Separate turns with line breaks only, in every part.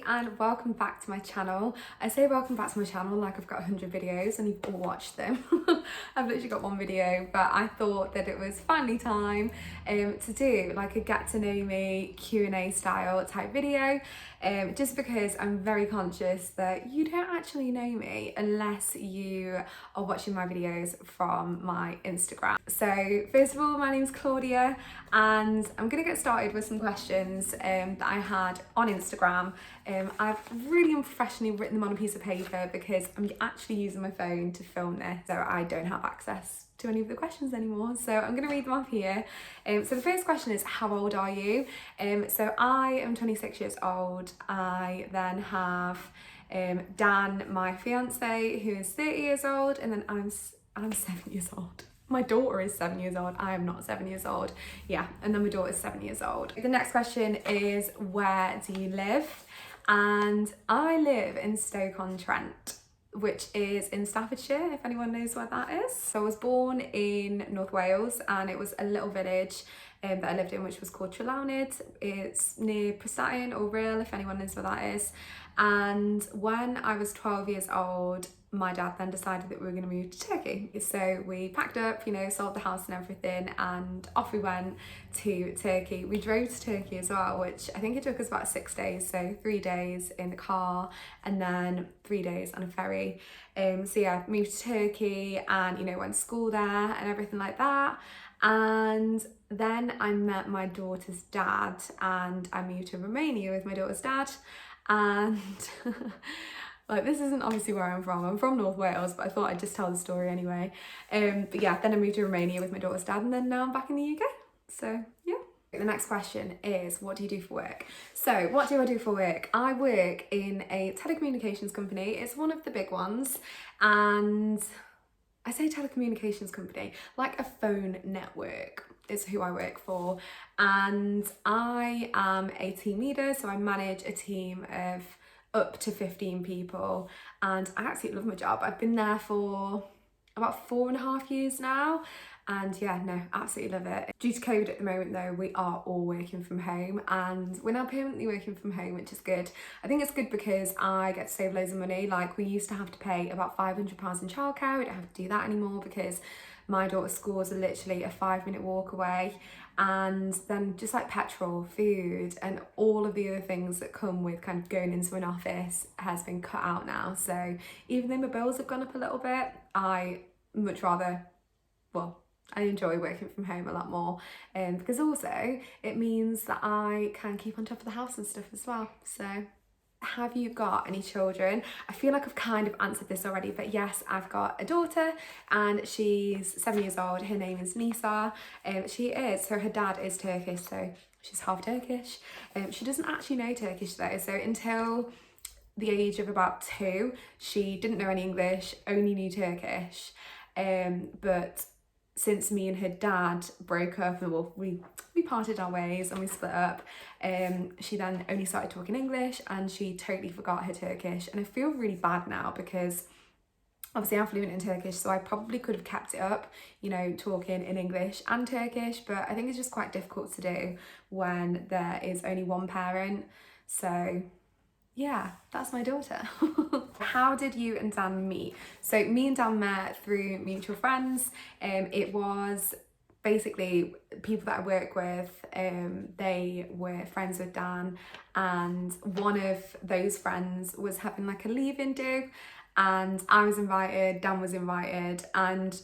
and welcome back to my channel. I say welcome back to my channel like I've got 100 videos and you've all watched them. I've literally got one video, but I thought that it was finally time to do like a get to know me Q&A style type video, just because I'm very conscious that you don't actually know me unless you are watching my videos from my Instagram. So first of all, my name's Claudia and I'm gonna get started with some questions that I had on Instagram. I've really unprofessionally written them on a piece of paper because I'm actually using my phone to film this, so I don't have access to any of the questions anymore, so I'm going to read them off here. So the first question is, how old are you? So I am 26 years old. I then have Dan, my fiance, who is 30 years old, and then I'm 7 years old. My daughter is 7 years old. I am not 7 years old. Yeah, and then my daughter is 7 years old. The next question is, where do you live? And I live in Stoke-on-Trent, which is in Staffordshire, if anyone knows where that is. So I was born in North Wales, and it was a little village that I lived in, which was called Trelawnyd. It's near Prestatyn or Rhyl, if anyone knows where that is. And when I was 12 years old, my dad then decided that we were going to move to Turkey. So we packed up, sold the house and everything, and off we went to Turkey. We drove to Turkey as well, which I think it took us about 6 days. So 3 days in the car and then 3 days on a ferry. So yeah, moved to Turkey and, went to school there and everything like that. And then I met my daughter's dad and I moved to Romania with my daughter's dad. And like, this isn't obviously where I'm from North Wales, but I thought I'd just tell the story anyway. But yeah, then I moved to Romania with my daughter's dad, and then now I'm back in the UK. So yeah. The next question is, what do you do for work? So what do I do for work? I work in a telecommunications company. It's one of the big ones, and I say telecommunications company, like a phone network is who I work for. And I am a team leader, so I manage a team of up to 15 people, and I absolutely love my job. I've been there for about 4.5 years now, and yeah, no, absolutely love it. Due to COVID at the moment though, we are all working from home, and we're now permanently working from home, which is good. I think it's good because I get to save loads of money. Like, we used to have to pay about £500 in childcare. We don't have to do that anymore because my daughter's schools are literally a 5-minute walk away, and then just like petrol, food, and all of the other things that come with kind of going into an office has been cut out now. So even though my bills have gone up a little bit, I much rather, well, I enjoy working from home a lot more, because also it means that I can keep on top of the house and stuff as well. So have you got any children? I feel like I've kind of answered this already, but yes, I've got a daughter and she's 7 years old. Her name is Nisa. So her dad is Turkish, so she's half Turkish. She doesn't actually know Turkish though, so until the age of about 2, she didn't know any English, only knew Turkish. But since me and her dad broke up, and well, we parted our ways and we split up, she then only started talking English and she totally forgot her Turkish. And I feel really bad now because obviously I'm fluent in Turkish, so I probably could have kept it up, talking in English and Turkish, but I think it's just quite difficult to do when there is only one parent. So yeah, that's my daughter. How did you and Dan meet? So me and Dan met through mutual friends. It was basically people that I work with, they were friends with Dan, and one of those friends was having like a leave-in do, and I was invited, Dan was invited, and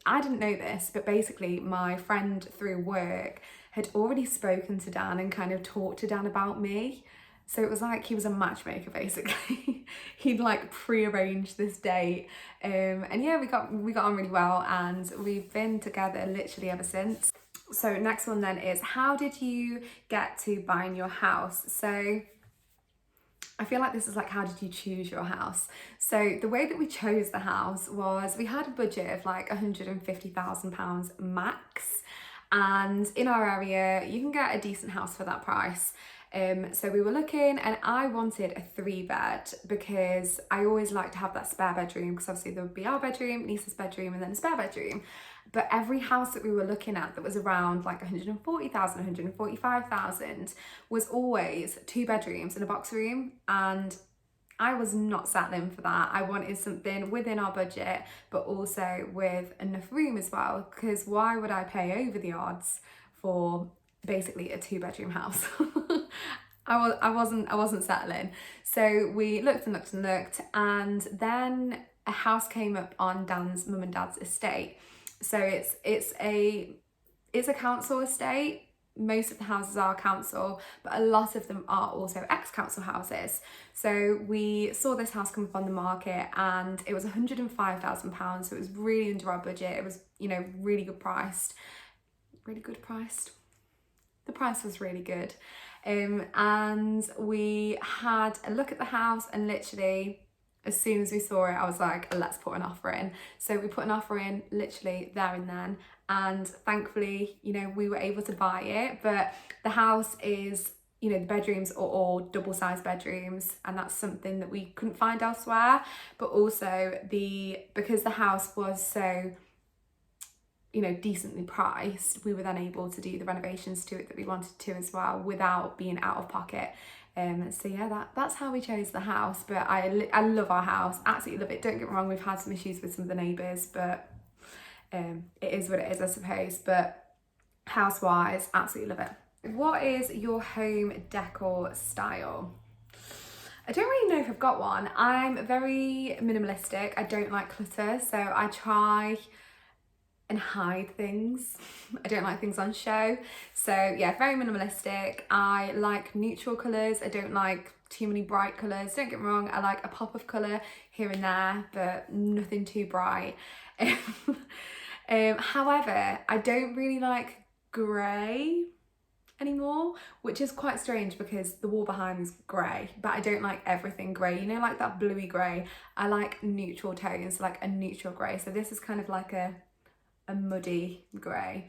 I didn't know this, but basically my friend through work had already spoken to Dan and kind of talked to Dan about me. So it was like he was a matchmaker basically. He'd like pre-arranged this date, and yeah, we got on really well, and we've been together literally ever since. So next one then is, how did you get to buying your house? So I feel like this is like, how did you choose your house? So the way that we chose the house was, we had a budget of like £150,000 max, and in our area you can get a decent house for that price. So we were looking, and I wanted a 3-bed because I always like to have that spare bedroom, because obviously there would be our bedroom, Lisa's bedroom, and then a spare bedroom. But every house that we were looking at that was around like 140,000, 145,000 was always 2 bedrooms and a box room, and I was not settling for that. I wanted something within our budget, but also with enough room as well, because why would I pay over the odds for basically a 2-bedroom house? I wasn't settling. So we looked and looked and looked, and then a house came up on Dan's mum and dad's estate. So it's a council estate. Most of the houses are council, but a lot of them are also ex-council houses. So we saw this house come up on the market, and it was £105,000. So it was really under our budget. It was, you know, really good priced. Really good priced. The price was really good. And we had a look at the house, and literally as soon as we saw it, I was like, let's put an offer in. So we put an offer in literally there and then, and thankfully, you know, we were able to buy it. But the house is, you know, the bedrooms are all double-sized bedrooms, and that's something that we couldn't find elsewhere. But also because the house was so, you know, decently priced, we were then able to do the renovations to it that we wanted to as well without being out of pocket. So yeah, that's how we chose the house. But I love our house, absolutely love it. Don't get me wrong, we've had some issues with some of the neighbours, but it is what it is, I suppose. But house-wise, absolutely love it. What is your home decor style? I don't really know if I've got one. I'm very minimalistic. I don't like clutter, so I try and hide things. I don't like things on show. So yeah, very minimalistic. I like neutral colours. I don't like too many bright colours. Don't get me wrong, I like a pop of colour here and there, but nothing too bright. However, I don't really like grey anymore, which is quite strange because the wall behind is grey, but I don't like everything grey, you know, like that bluey grey. I like neutral tones, like a neutral grey. So this is kind of like a muddy grey,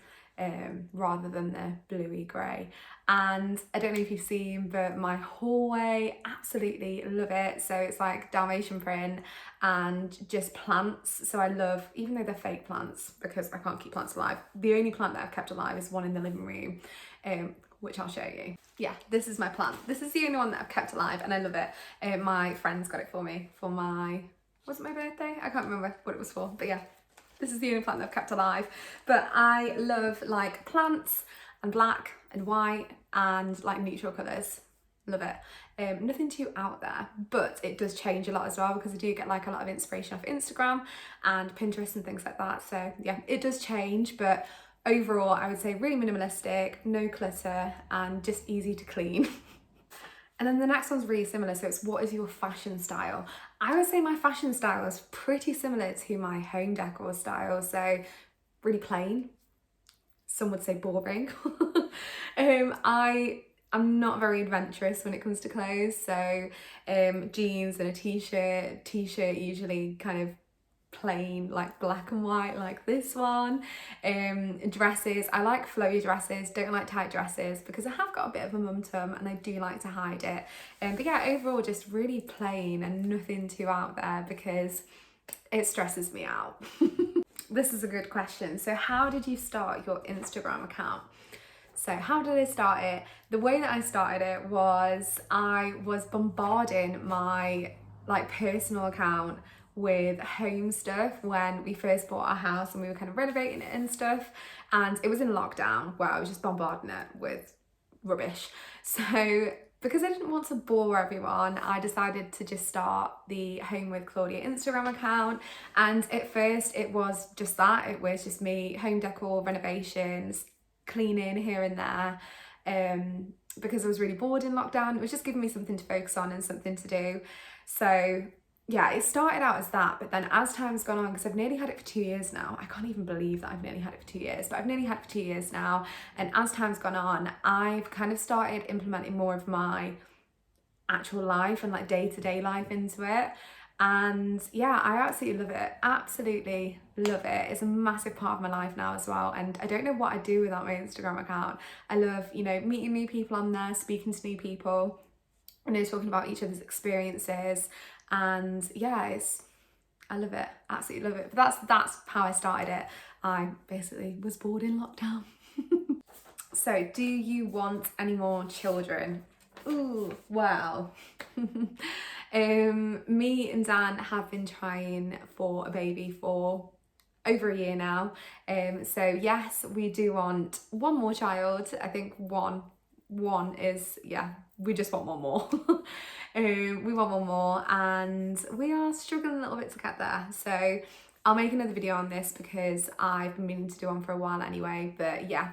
rather than the bluey grey. And I don't know if you've seen, but my hallway, absolutely love it. So it's like Dalmatian print and just plants. So I love, even though they're fake plants because I can't keep plants alive, the only plant that I've kept alive is one in the living room, which I'll show you. Yeah, this is my plant. This is the only one that I've kept alive, and I love it. My friends got it for me for was it my birthday? I can't remember what it was for, but yeah. This is the only plant that I've kept alive. But I love like plants and black and white and like neutral colours. Love it. Nothing too out there, but it does change a lot as well, because I do get like a lot of inspiration off Instagram and Pinterest and things like that. So yeah, it does change, but overall I would say really minimalistic, no clutter, and just easy to clean. And then the next one's really similar, so it's what is your fashion style? I would say my fashion style is pretty similar to my home decor style, so really plain. Some would say boring. I'm not very adventurous when it comes to clothes, so jeans and a t-shirt usually kind of plain, like black and white, like this one. Dresses, I like flowy dresses, don't like tight dresses because I have got a bit of a mum tum and I do like to hide it. But yeah, overall just really plain and nothing too out there because it stresses me out. This is a good question. So how did you start your Instagram account? So how did I start it? The way that I started it was I was bombarding my like personal account with home stuff when we first bought our house and we were kind of renovating it and stuff, and it was in lockdown where I was just bombarding it with rubbish. So because I didn't want to bore everyone, I decided to just start the Home with Claudia Instagram account. And at first it was just that, it was just me, home decor, renovations, cleaning here and there, because I was really bored in lockdown. It was just giving me something to focus on and something to do. So yeah, it started out as that, but then as time's gone on, because I've nearly had it for 2 years now, I can't even believe that I've nearly had it for 2 years, but I've nearly had it for 2 years now, and as time's gone on, I've kind of started implementing more of my actual life and like day-to-day life into it, And yeah, I absolutely love it. Absolutely love it. It's a massive part of my life now as well. And I don't know what I'd do without my Instagram account. I love, you know, meeting new people on there, speaking to new people, you know, talking about each other's experiences. And yeah, I love it. Absolutely love it. But that's how I started it. I basically was bored in lockdown. So, do you want any more children? Ooh, well, me and Dan have been trying for a baby for over a year now. So yes, we do want one more child. I think one is, yeah, we just want one more. We want one more, and we are struggling a little bit to get there. So I'll make another video on this because I've been meaning to do one for a while anyway. But yeah,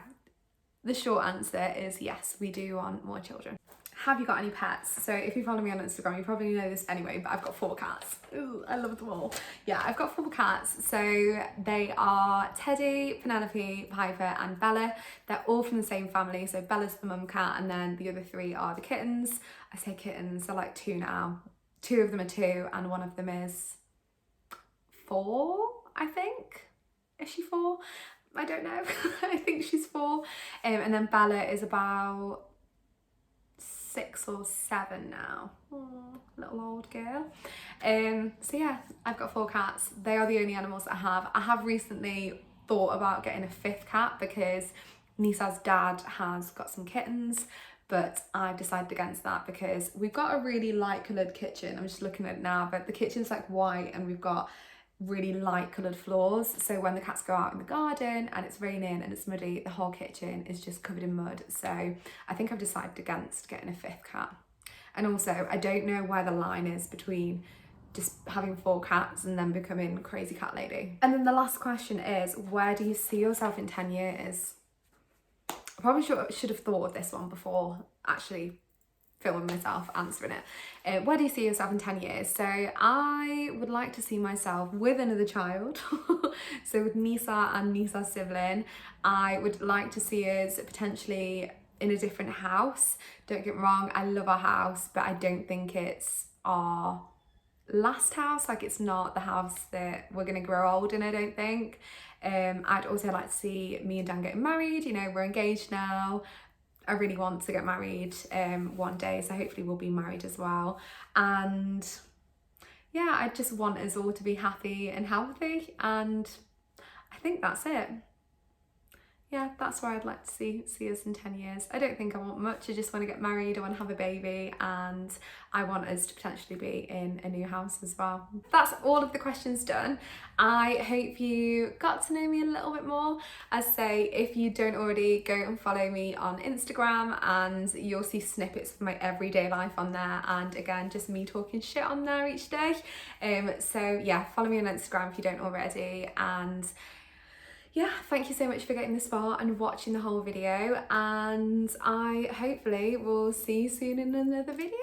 the short answer is yes, we do want more children. Have you got any pets? So if you follow me on Instagram, you probably know this anyway, but I've got 4 cats. Ooh, I love them all. Yeah, I've got 4 cats. So they are Teddy, Penelope, Piper, and Bella. They're all from the same family. So Bella's the mum cat, and then the other 3 are the kittens. I say kittens, they're like 2 now. 2 of them are 2, and one of them is 4, I think. Is she 4? I don't know. I think she's 4. And then Bella is about 6 or 7 now. Aww, little old girl. So yeah, I've got 4 cats. They are the only animals that I have. I have recently thought about getting a 5th cat because Nisa's dad has got some kittens, but I've decided against that because we've got a really light coloured kitchen. I'm just looking at it now, but the kitchen's like white and we've got really light coloured floors, so when the cats go out in the garden and it's raining and it's muddy, the whole kitchen is just covered in mud. So I think I've decided against getting a 5th cat. And also I don't know where the line is between just having 4 cats and then becoming crazy cat lady. And then the last question is, where do you see yourself in 10 years? I probably should have thought of this one before actually filming myself answering it. Where do you see yourself in 10 years? So I would like to see myself with another child. So with Nisa and Nisa's sibling, I would like to see us potentially in a different house. Don't get me wrong, I love our house, but I don't think it's our last house. Like, it's not the house that we're gonna grow old in, I don't think. I'd also like to see me and Dan getting married. You know, we're engaged now. I really want to get married one day, so hopefully we'll be married as well. And yeah, I just want us all to be happy and healthy, and I think that's it. Yeah, that's where I'd like to see us in 10 years. I don't think I want much. I just want to get married, I want to have a baby, and I want us to potentially be in a new house as well. That's all of the questions done. I hope you got to know me a little bit more. As I say, if you don't already, go and follow me on Instagram and you'll see snippets of my everyday life on there, and again, just me talking shit on there each day. So yeah, follow me on Instagram if you don't already, and yeah, thank you so much for getting this far and watching the whole video, and I hopefully will see you soon in another video.